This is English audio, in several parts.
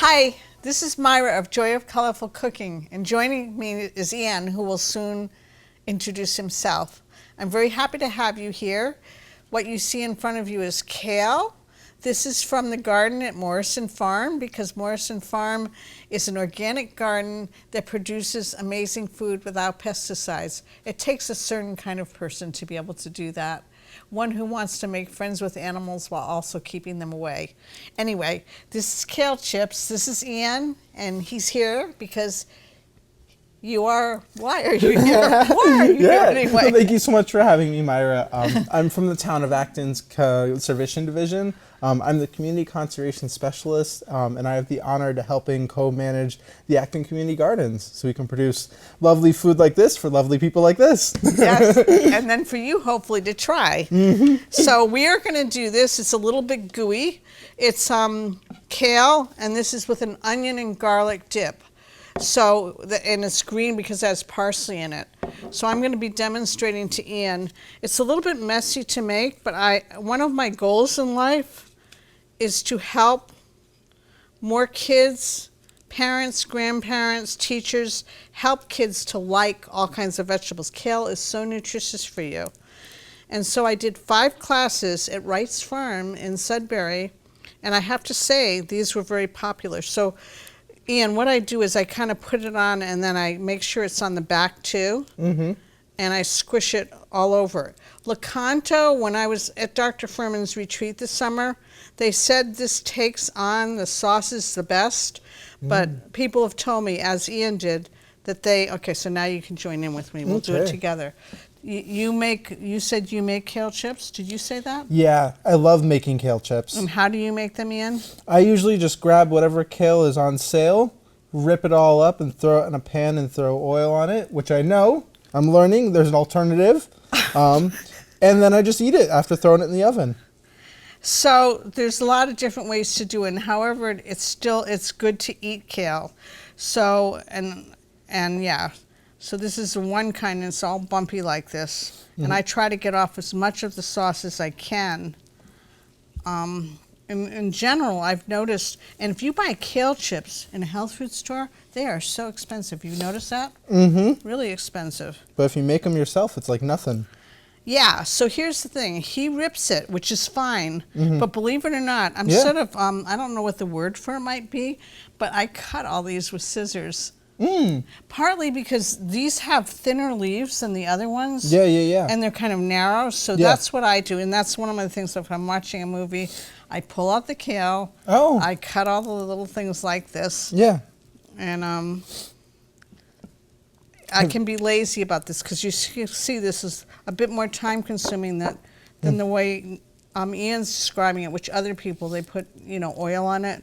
Hi, this is Myra of Joy of Colorful Cooking, and joining me is Ian, who will soon introduce himself. I'm very happy to have you here. What you see in front of you is kale. This is from the garden at Morrison Farm, because Morrison Farm is an organic garden that produces amazing food without pesticides. It takes a certain kind of person to be able to do that. One who wants to make friends with animals while also keeping them away. Anyway, this is kale chips. This is Ian, and he's here because why are you here? Why are you here anyway? Well, thank you so much for having me, Myra. I'm from the town of Acton's Conservation Division. I'm the Community Conservation Specialist, and I have the honor to helping co-manage the Acton Community Gardens so we can produce lovely food like this for lovely people like this. Yes, and then for you, hopefully, to try. So we are going to do this. It's a little bit gooey. It's kale, and this is with an onion and garlic dip. So, and it's green because it has parsley in it. So I'm going to be demonstrating to Ian. It's a little bit messy to make, but one of my goals in life is to help more kids, parents, grandparents, teachers, help kids to like all kinds of vegetables. Kale is so nutritious for you. And so I did 5 classes at Wright's Farm in Sudbury, and I have to say these were very popular. So Ian, what I do is I kind of put it on and then I make sure it's on the back too, and I squish it all over. Lecanto, when I was at Dr. Furman's retreat this summer, they said this takes on the sauces the best, but people have told me, as Ian did, that okay, so now you can join in with me. We'll do it together. You said you make kale chips. Did you say that? Yeah, I love making kale chips. And how do you make them, Ian? I usually just grab whatever kale is on sale, rip it all up and throw it in a pan and throw oil on it, which I know, I'm learning, there's an alternative. And then I just eat it after throwing it in the oven. So there's a lot of different ways to do it, and however, it's good to eat kale. So, and yeah. So this is the one kind, and it's all bumpy like this. And I try to get off as much of the sauce as I can. In general, I've noticed, and if you buy kale chips in a health food store, they are so expensive. You notice that? Really expensive. But if you make them yourself, it's like nothing. Yeah, so here's the thing. He rips it, which is fine. But believe it or not, I'm sort of, I don't know what the word for it might be, but I cut all these with scissors. Partly because these have thinner leaves than the other ones. Yeah. And they're kind of narrow, so that's what I do. And that's one of my things. If I'm watching a movie, I pull out the kale. I cut all the little things like this. Yeah. And I can be lazy about this because you see this is a bit more time consuming than the way Ian's describing it, which other people, they put, oil on it.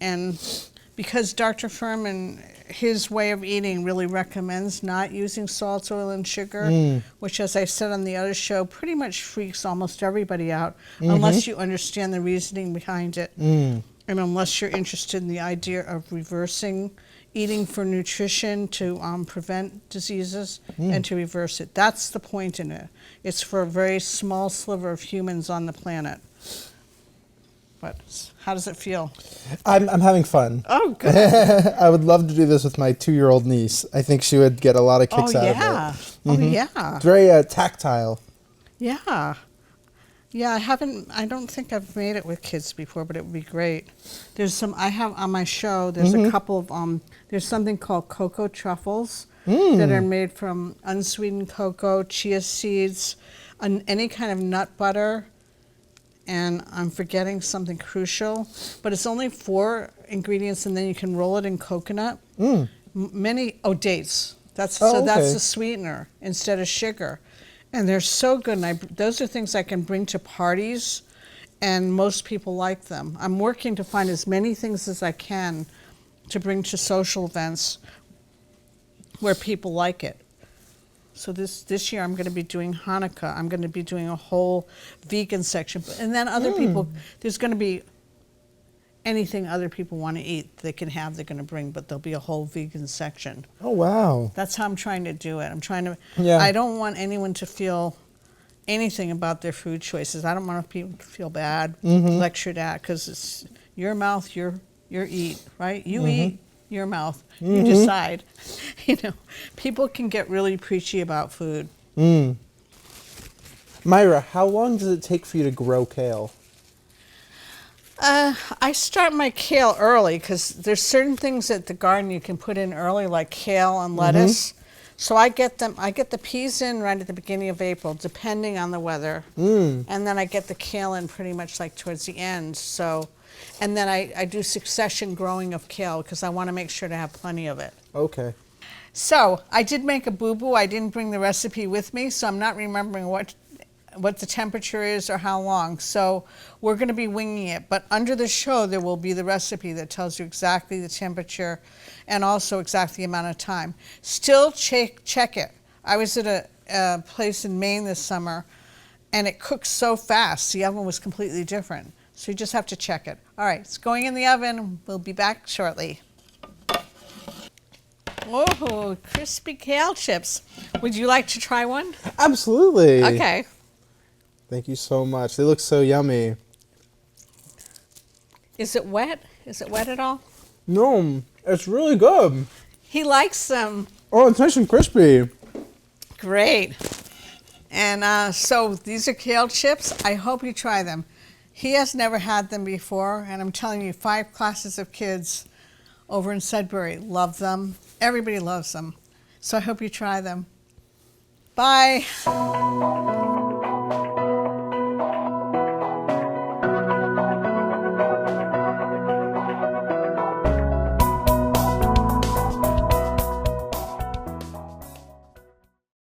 And because Dr. Furman, his way of eating really recommends not using salt, oil, and sugar, which, as I said on the other show, pretty much freaks almost everybody out unless you understand the reasoning behind it. And unless you're interested in the idea of reversing eating for nutrition to prevent diseases and to reverse it. That's the point in it. It's for a very small sliver of humans on the planet. But how does it feel? I'm having fun. Oh, good. I would love to do this with my 2-year-old niece. I think she would get a lot of kicks out of it. Oh, yeah. It's very tactile. Yeah. Yeah, I don't think I've made it with kids before, but it would be great. I have on my show, there's a couple of, there's something called cocoa truffles that are made from unsweetened cocoa, chia seeds, any kind of nut butter, and I'm forgetting something crucial, but it's only 4 ingredients, and then you can roll it in coconut. Dates. That's the sweetener instead of sugar. And they're so good, and those are things I can bring to parties, and most people like them. I'm working to find as many things as I can to bring to social events where people like it. So this year I'm going to be doing Hanukkah. I'm going to be doing a whole vegan section. And then other people, there's going to be anything other people want to eat they can have, they're going to bring, but there'll be a whole vegan section. Oh, wow. That's how I'm trying to do it. I don't want anyone to feel anything about their food choices. I don't want people to feel bad, lectured at, because it's your mouth, your your eat, right? You eat, your mouth. You decide. You know, people can get really preachy about food. Myra, how long does it take for you to grow kale? I start my kale early because there's certain things at the garden you can put in early, like kale and lettuce. So I get the peas in right at the beginning of April, depending on the weather. And then I get the kale in pretty much like towards the end. So, and then I do succession growing of kale because I want to make sure to have plenty of it. Okay. So I did make a boo-boo. I didn't bring the recipe with me, so I'm not remembering what the temperature is or how long. So we're going to be winging it. But under the show, there will be the recipe that tells you exactly the temperature and also exactly the amount of time. Still check it. I was at a place in Maine this summer, and it cooked so fast. The oven was completely different. So you just have to check it. All right, it's going in the oven. We'll be back shortly. Oh, crispy kale chips. Would you like to try one? Absolutely. Okay. Thank you so much. They look so yummy. Is it wet? Is it wet at all? No, it's really good. He likes them. Oh, it's nice and crispy. Great. And so these are kale chips. I hope you try them. He has never had them before, and I'm telling you, 5 classes of kids over in Sudbury love them. Everybody loves them. So I hope you try them. Bye.